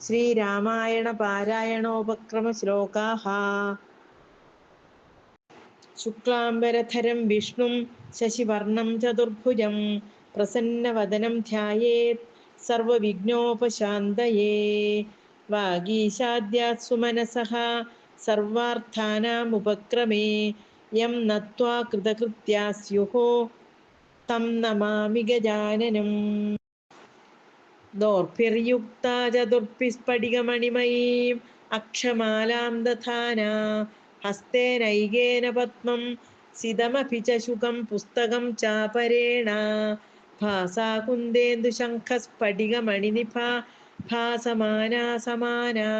ശ്രീരാമായണ പാരായണോപക്രമ ശ്ലോകാഃ. ശുക്ലാംബരധരം വിഷ്ണും ശശിവർണം ചതുർഭുജം പ്രസന്നവദനം ധ്യായേത് സർവവിഘ്നോപശാന്തയേ. വാഗീശാദ്യാത് സുമനസഃ സർവാർത്ഥാനാമുപക്രമേ യം നത്വാ കൃതകൃത്യാ സ്യുഃ തം നമാമി ഗജാനനം. ദോർഭിർയുക്താ ചതുർഭിസ്ഫടികമണിമയീം അക്ഷമാലാം ദധാനാ ഹസ്തേനൈകേന പദ്മം സിതമഭി ച ശുകം പുസ്തകം ചാപരേണ. ഭാസാ കുന്ദേന്ദുശംഖസ്ഫടികമണിനിഭാ ഭാസമാനാ സമാനാ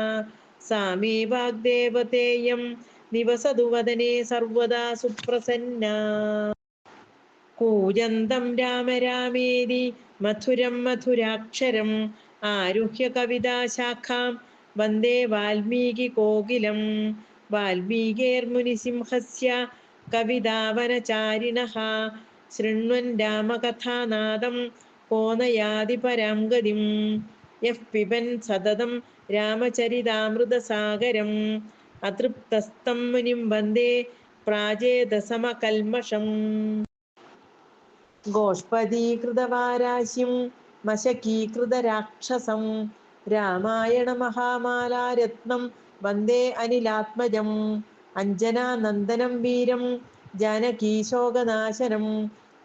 സാ മേ വാഗ്ദേവതേയം നിവസതു വദനെ സർവദാ സുപ്രസന്നാ. കൂജന്തം രാമ രാമേതി മധുരം മധുരാക്ഷരം ആരുഹ്യ കവിതാശാഖാം വന്ദേ വാൽമീകി കോകിലം. വാൽമീകേർമുനിസിംഹസ്യ കവിതാവനചാരിണഃ ശൃണ്വൻ രാമകഥാനാദം കോ നയാതി പരാം ഗതിം. യഃ പിബൻ സതതം രാമചരിതാമൃതസാഗരം അതൃപ്തസ്തം മുനിം വന്ദേ പ്രാചേതസമകൽമഷം. ഗോഷ്പദീകൃതവാരാശിം മശകീകൃതരാക്ഷസം രാമായണ മഹാമാലാരത്നം വന്ദേ അനിലാത്മജം. അഞ്ജനാനന്ദനം വീരം ജാനകീശോകനാശനം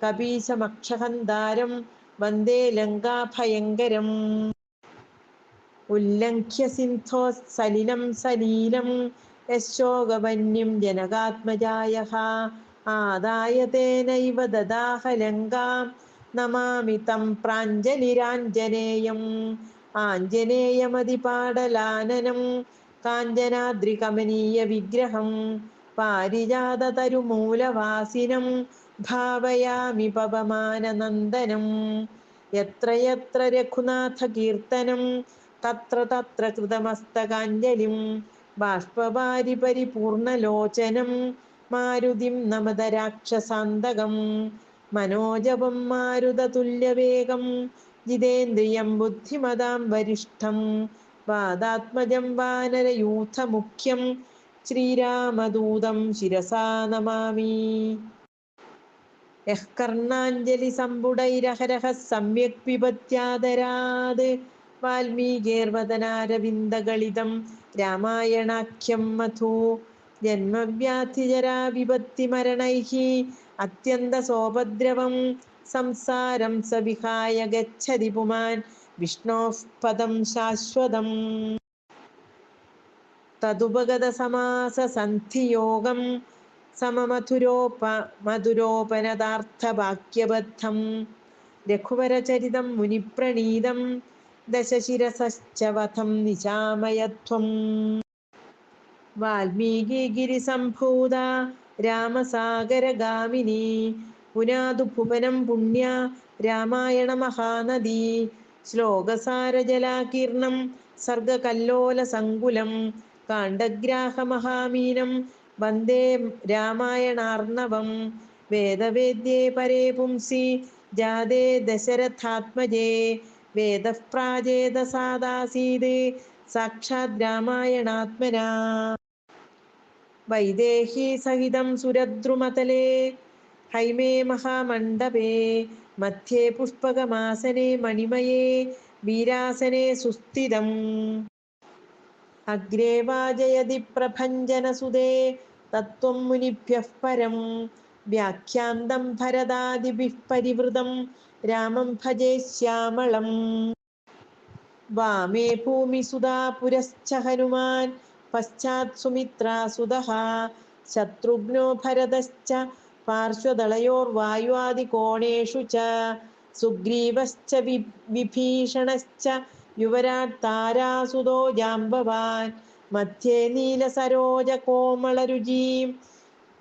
കപീശമക്ഷഹന്താരം വന്ദേ ലങ്കാഭയങ്കരം. ഉല്ലംഘ്യ സിന്ധോ സലിലം സലീലം യശോകവന്യം ജനകാത്മജായഃ ആദായ തേനൈവ ദദാഹ ലങ്കാം നമാമി തം പ്രാഞ്ജലിരാഞ്ജനേയം. ആഞ്ജനേയമതിപാടലാനനം കാഞ്ചനാദ്രികമനീയ വിഗ്രഹം പാരിജാതതരുമൂലവാസിനം ഭാവയാമി പവമാനനന്ദനം. യത്ര യത്ര രഘുനാഥകീർത്തനം തത്ര തത്ര കൃതമസ്തകാഞ്ജലിം ബാഷ്പവാരി പരിപൂർണലോചനം മാരുതിം നമത രാക്ഷസാന്തകം. മനോജവം മാരുതതുല്യവേഗം ജിതേന്ദ്രിയം ബുദ്ധിമതാം വരിഷ്ഠം വാദാത്മജം വാനരയൂഥമുഖ്യം ശ്രീരാമദൂതം ശിരസാ നമാമി. യഃ കർണാഞ്ജലി സംബുടൈരഹരഃ സമ്യക് പിബത്യാദരാത് വാൽമീകേർവദനാരവിന്ദഗളിതം രാമായണാഖ്യം മധു. ജന്മവ്യാധിജരാവിപത്തിമരണൈഃ അത്യന്തസോപദ്രവം സംസാരം സ വിഹായ ഗച്ഛതി പുമാൻ വിഷ്ണോഃ പദം ശാശ്വതം. തദുപഗതസമാസസന്ധിയോഗം സമമധുരോപനതാർത്ഥവാക്യബദ്ധം രഘുവരചരിതം മുനിപ്രണീതം ദശശിരസശ്ച വധം നിശാമയധ്വം. വാൽമീകിഗിരിസംഭൂത രാമസാഗരഗാമിനി പുനാതു ഭുവനം പുണ്യ രാമായണ മഹാനദി. ശ്ലോകസാരജലാകീർണം സർഗകല്ലോലസങ്കുലം കാണ്ഡഗ്രാഹമഹാമീനം വന്ദേ രാമായണാർണവം. വേദവേദ്യേ പരേ പുംസി ജാതേ ദശരഥാത്മജേ വേദഃ പ്രാചേതസാദാസീത് സാക്ഷാത് രാമായണാത്മനാ. വൈദേഹീ സഹിതം സുരദ്രുമതലേ ഹൈമേ മഹാമണ്ഡപേ മധ്യേ പുഷ്പകമാസനേ മണിമയേ വീരാസനേ സുസ്ഥിതം. അഗ്രേ വാജയതി പ്രഭഞ്ജനസുതേ തത്വം മുനിഭ്യഃ പരം വ്യാഖ്യാന്തം ഭരതാദിഭിഃ പരിവൃതം രാമം ഭജേ ശ്യാമളം. വാമേ ഭൂമിസുതാ പുരശ്ച ഹനുമാൻ പശ്ചാത് സുമിത്രാസുതഃ ശത്രുഘ്നോ ഭരതശ്ച പാർശ്വദളയോർവായുവാദികോണേഷു ച സുഗ്രീവശ്ച വിഭീഷണശ്ച യുവരാട് താരാസുതോ ജാംബവാൻ മധ്യേ നീലസരോജകോമളരുചീം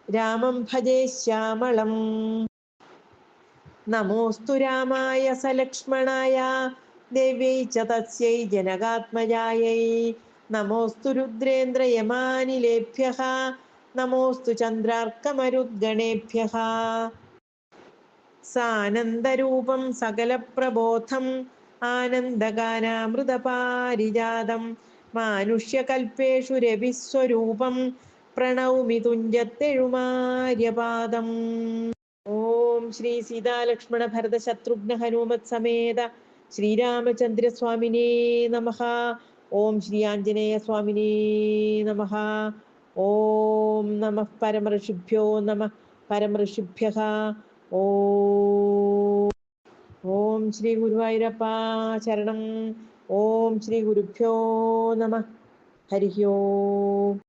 രാമം ഭജേ ശ്യാമളം. നമോസ്തു രാമായ സലക്ഷ്മണായ ദേവ്യൈ ച തസ്യൈ ജനകാത്മജായൈ. നമോസ്തു രുദ്രേന്ദ്രയമാനിലേഭ്യഃ നമോസ്തു ചന്ദ്രാർക്കമരുദ്ഗണേഭ്യഃ. സാനന്ദരൂപം സകലപ്രബോധം ആനന്ദഗാനാമൃതപാരിജാതം മാനുഷ്യകൽപ്പേഷു രവിസ്വരൂപം പ്രണൗമി തുഞ്ചത്തെഴുമാര്യപാദം. ഓം ശ്രീ സീതാലക്ഷ്മണ ഭരത ശത്രുഘ്ന ഹനുമത് സമേത ശ്രീരാമചന്ദ്രസ്വാമിനേ നമഃ. ഓം ശ്രീ ആഞ്ജനേയ സ്വാമിനേ നമഃ. ഓം നമഃ പരമഋഷിഭ്യോ നമഃ പരമഋഷിഭ്യഃ. ഓം ഓം ശ്രീ ഗുരുവായൂരപ്പ ശരണം. ഓം ശ്രീ ഗുരുഭ്യോ നമഃ. ഹരി ഓം.